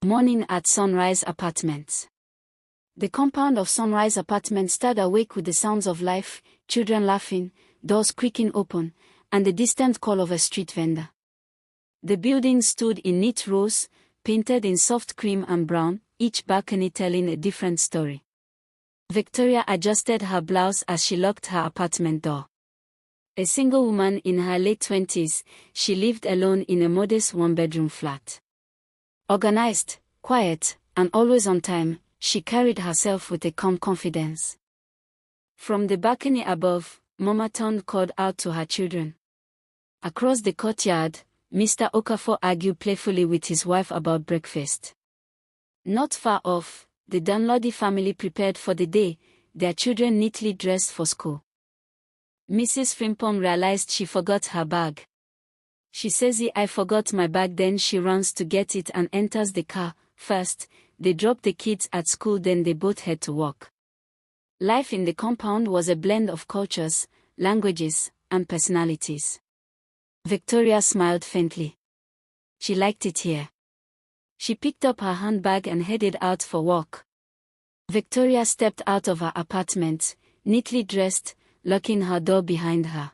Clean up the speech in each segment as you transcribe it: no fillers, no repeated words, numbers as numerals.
Morning at Sunrise Apartments. The compound of Sunrise Apartments stirred awake with the sounds of life, children laughing, doors creaking open, and the distant call of a street vendor. The building stood in neat rows, painted in soft cream and brown, each balcony telling a different story. Victoria adjusted her blouse as she locked her apartment door. A single woman in her late 20s, she lived alone in a modest one-bedroom flat. Organized, quiet, and always on time, she carried herself with a calm confidence. From the balcony above, Mama Ton called out to her children. Across the courtyard, Mr. Okafor argued playfully with his wife about breakfast. Not far off, the Dunlody family prepared for the day, their children neatly dressed for school. Mrs. Frimpong realized she forgot her bag. She says, "I forgot my bag." Then she runs to get it and enters the car. First, they drop the kids at school, then they both head to work. Life in the compound was a blend of cultures, languages, and personalities. Victoria smiled faintly. She liked it here. She picked up her handbag and headed out for work. Victoria stepped out of her apartment, neatly dressed, locking her door behind her.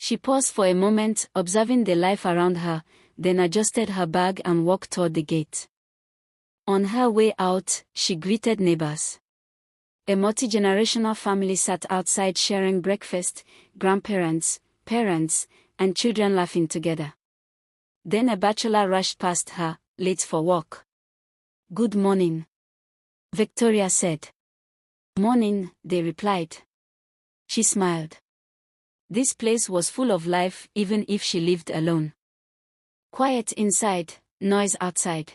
She paused for a moment, observing the life around her, then adjusted her bag and walked toward the gate. On her way out, she greeted neighbors. A multi-generational family sat outside sharing breakfast, grandparents, parents, and children laughing together. Then a bachelor rushed past her, late for work. "Good morning," Victoria said. "Morning," they replied. She smiled. This place was full of life, even if she lived alone. Quiet inside, noise outside.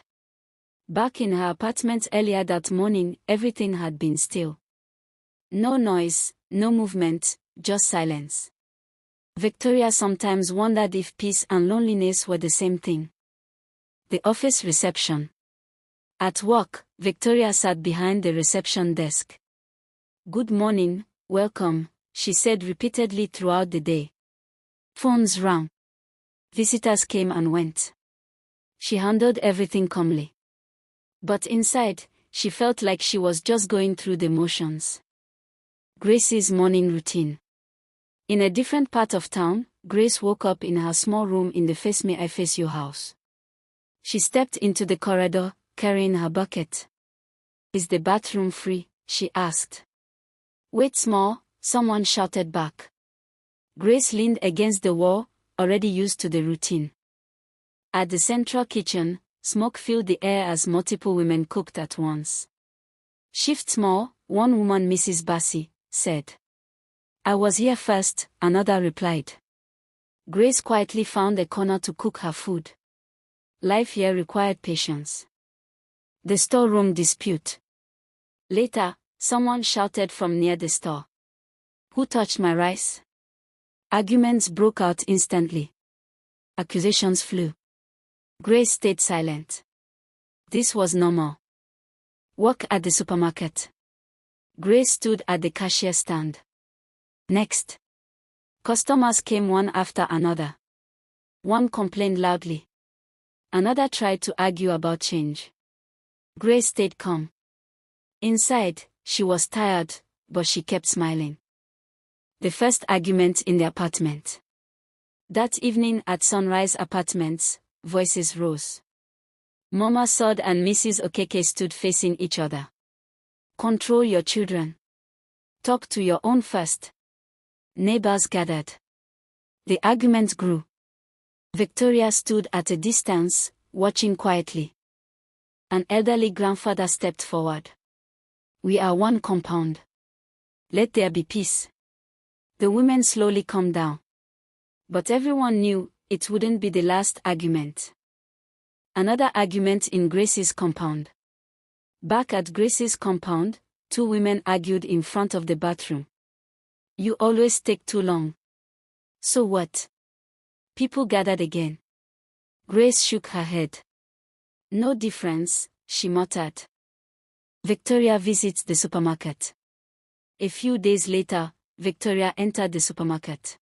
Back in her apartment earlier that morning, everything had been still. No noise, no movement, just silence. Victoria sometimes wondered if peace and loneliness were the same thing. The office reception. At work, Victoria sat behind the reception desk. "Good morning, welcome," she said repeatedly throughout the day. Phones rang. Visitors came and went. She handled everything calmly. But inside, she felt like she was just going through the motions. Grace's morning routine. In a different part of town, Grace woke up in her small room in the Face Me I Face You house. She stepped into the corridor, carrying her bucket. "Is the bathroom free?" she asked. "Wait small," someone shouted back. Grace leaned against the wall, already used to the routine. At the central kitchen, smoke filled the air as multiple women cooked at once. "Shift small," one woman, Mrs. Bassi, said. "I was here first," another replied. Grace quietly found a corner to cook her food. Life here required patience. The storeroom dispute. Later, someone shouted from near the store. "Who touched my rice?" Arguments broke out instantly. Accusations flew. Grace stayed silent. This was normal. Work at the supermarket. Grace stood at the cashier stand. Next. Customers came one after another. One complained loudly. Another tried to argue about change. Grace stayed calm. Inside, she was tired, but she kept smiling. The first argument in the apartment. That evening at Sunrise Apartments, voices rose. Mama Sod and Mrs. Okeke stood facing each other. "Control your children. Talk to your own first." Neighbors gathered. The argument grew. Victoria stood at a distance, watching quietly. An elderly grandfather stepped forward. "We are one compound. Let there be peace." The women slowly calmed down. But everyone knew it wouldn't be the last argument. Another argument in Grace's compound. Back at Grace's compound, two women argued in front of the bathroom. "You always take too long." "So what?" People gathered again. Grace shook her head. "No difference," she muttered. Victoria visits the supermarket. A few days later, Victoria entered the supermarket.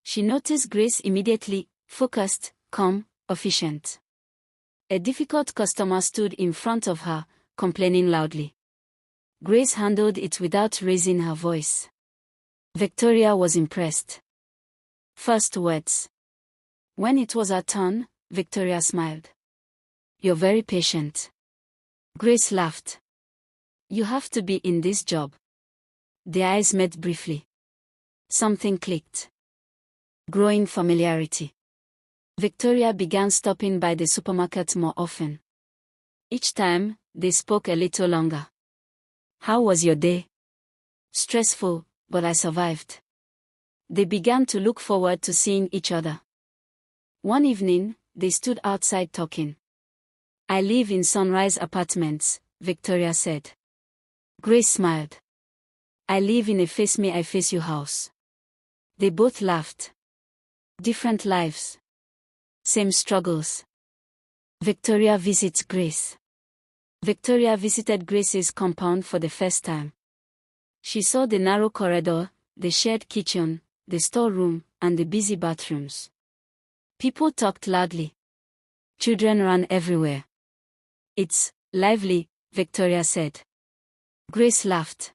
She noticed Grace immediately, focused, calm, efficient. A difficult customer stood in front of her, complaining loudly. Grace handled it without raising her voice. Victoria was impressed. First words. When it was her turn, Victoria smiled. "You're very patient." Grace laughed. "You have to be in this job." Their eyes met briefly. Something clicked. Growing familiarity. Victoria began stopping by the supermarket more often. Each time, they spoke a little longer. "How was your day?" "Stressful, but I survived." They began to look forward to seeing each other. One evening, they stood outside talking. "I live in Sunrise Apartments," Victoria said. Grace smiled. "I live in a Face Me I Face You house." They both laughed. Different lives. Same struggles. Victoria visits Grace. Victoria visited Grace's compound for the first time. She saw the narrow corridor, the shared kitchen, the storeroom, and the busy bathrooms. People talked loudly. Children ran everywhere. "It's lively," Victoria said. Grace laughed.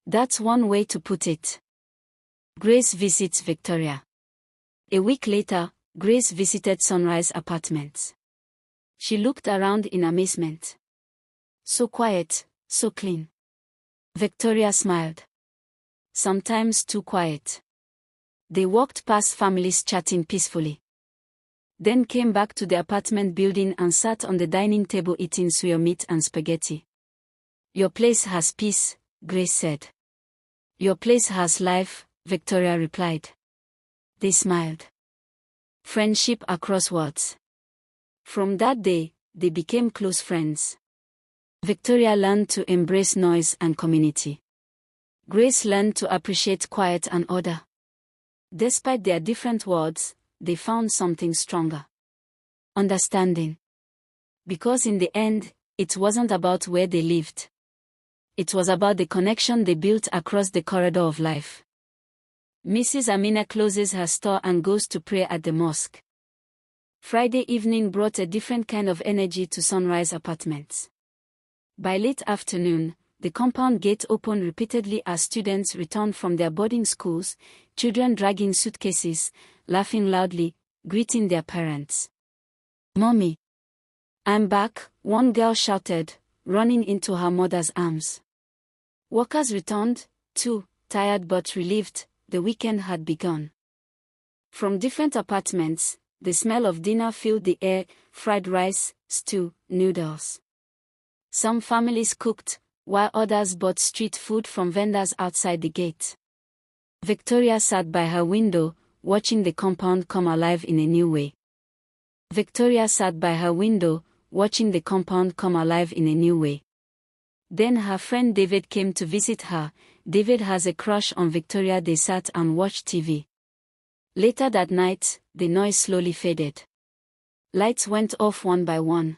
"That's one way to put it." Grace visits Victoria. A week later, Grace visited Sunrise Apartments. She looked around in amazement. So quiet, so clean. Victoria smiled. Sometimes too quiet. They walked past families chatting peacefully. Then came back to the apartment building and sat on the dining table eating suyo meat and spaghetti. "Your place has peace," Grace said. "Your place has life," Victoria replied. They smiled. Friendship across worlds. From that day, they became close friends. Victoria learned to embrace noise and community. Grace learned to appreciate quiet and order. Despite their different worlds, they found something stronger. Understanding. Because in the end, it wasn't about where they lived. It was about the connection they built across the corridor of life. Mrs. Amina closes her store and goes to pray at the mosque. Friday evening brought a different kind of energy to Sunrise Apartments. By late afternoon, the compound gate opened repeatedly as students returned from their boarding schools, children dragging suitcases, laughing loudly, greeting their parents. "Mommy! I'm back," one girl shouted, running into her mother's arms. Workers returned, too, tired but relieved. The weekend had begun. From different apartments, the smell of dinner filled the air: fried rice, stew, noodles. Some families cooked, while others bought street food from vendors outside the gate. Victoria sat by her window, watching the compound come alive in a new way. Victoria sat by her window, watching the compound come alive in a new way. Then her friend David came to visit her. David has a crush on Victoria. They sat and watched TV. Later that night, the noise slowly faded. Lights went off one by one.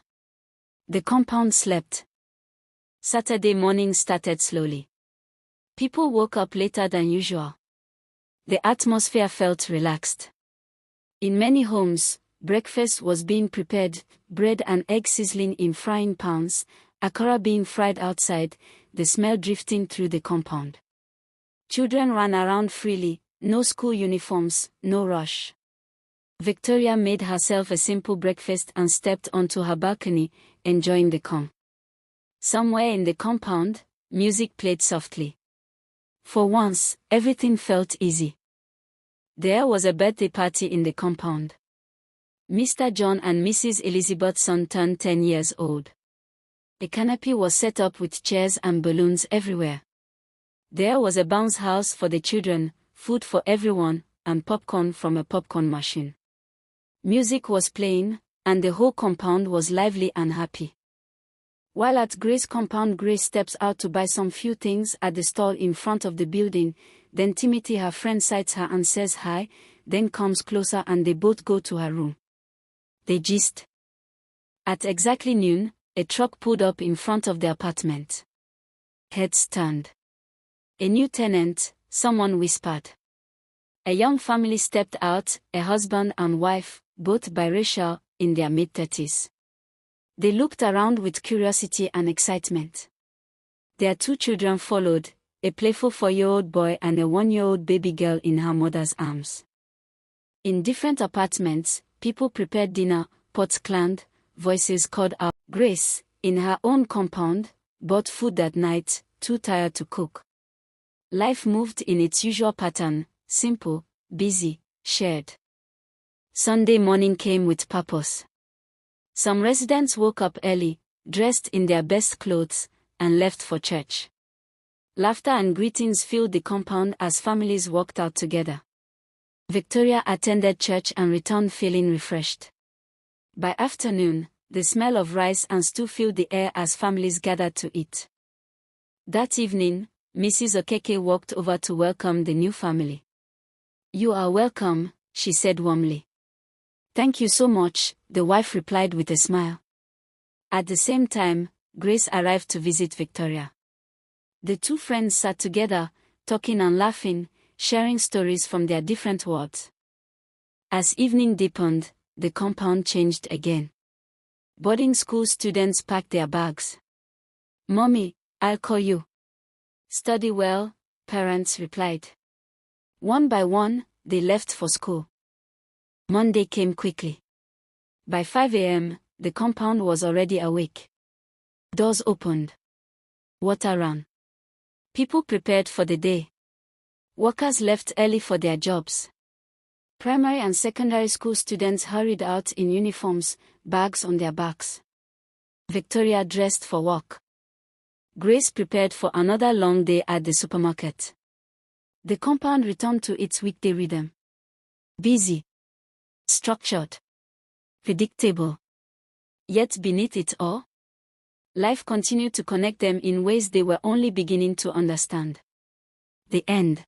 The compound slept. Saturday morning started slowly. People woke up later than usual. The atmosphere felt relaxed. In many homes, breakfast was being prepared, bread and eggs sizzling in frying pans, akara being fried outside, the smell drifting through the compound. Children ran around freely, no school uniforms, no rush. Victoria made herself a simple breakfast and stepped onto her balcony, enjoying the calm. Somewhere in the compound, music played softly. For once, everything felt easy. There was a birthday party in the compound. Mr. John and Mrs. Elizabeth's son turned 10 years old. A canopy was set up with chairs and balloons everywhere. There was a bounce house for the children, food for everyone, and popcorn from a popcorn machine. Music was playing, and the whole compound was lively and happy. While at Grace's compound, Grace steps out to buy some few things at the stall in front of the building. Then Timothy, her friend, sights her and says hi, then comes closer and they both go to her room. They gist. At exactly noon, a truck pulled up in front of the apartment. Heads turned. A new tenant, someone whispered. A young family stepped out, a husband and wife, both biracial, in their mid-30s. They looked around with curiosity and excitement. Their 2 children followed, a playful 4-year-old boy and a 1-year-old baby girl in her mother's arms. In different apartments, people prepared dinner, pots clanged, voices called out. Grace, in her own compound, bought food that night, too tired to cook. Life moved in its usual pattern, simple, busy, shared. Sunday morning came with purpose. Some residents woke up early, dressed in their best clothes, and left for church. Laughter and greetings filled the compound as families walked out together. Victoria attended church and returned feeling refreshed. By afternoon, the smell of rice and stew filled the air as families gathered to eat. That evening, Mrs. Okeke walked over to welcome the new family. "You are welcome," she said warmly. "Thank you so much," the wife replied with a smile. At the same time, Grace arrived to visit Victoria. The 2 friends sat together, talking and laughing, sharing stories from their different worlds. As evening deepened, the compound changed again. Boarding school students packed their bags. "Mommy, I'll call you." "Study well," parents replied. One by one, they left for school. Monday came quickly. By 5 a.m., the compound was already awake. Doors opened. Water ran. People prepared for the day. Workers left early for their jobs. Primary and secondary school students hurried out in uniforms, bags on their backs. Victoria dressed for work. Grace prepared for another long day at the supermarket. The compound returned to its weekday rhythm. Busy. Structured. Predictable. Yet beneath it all, life continued to connect them in ways they were only beginning to understand. The end.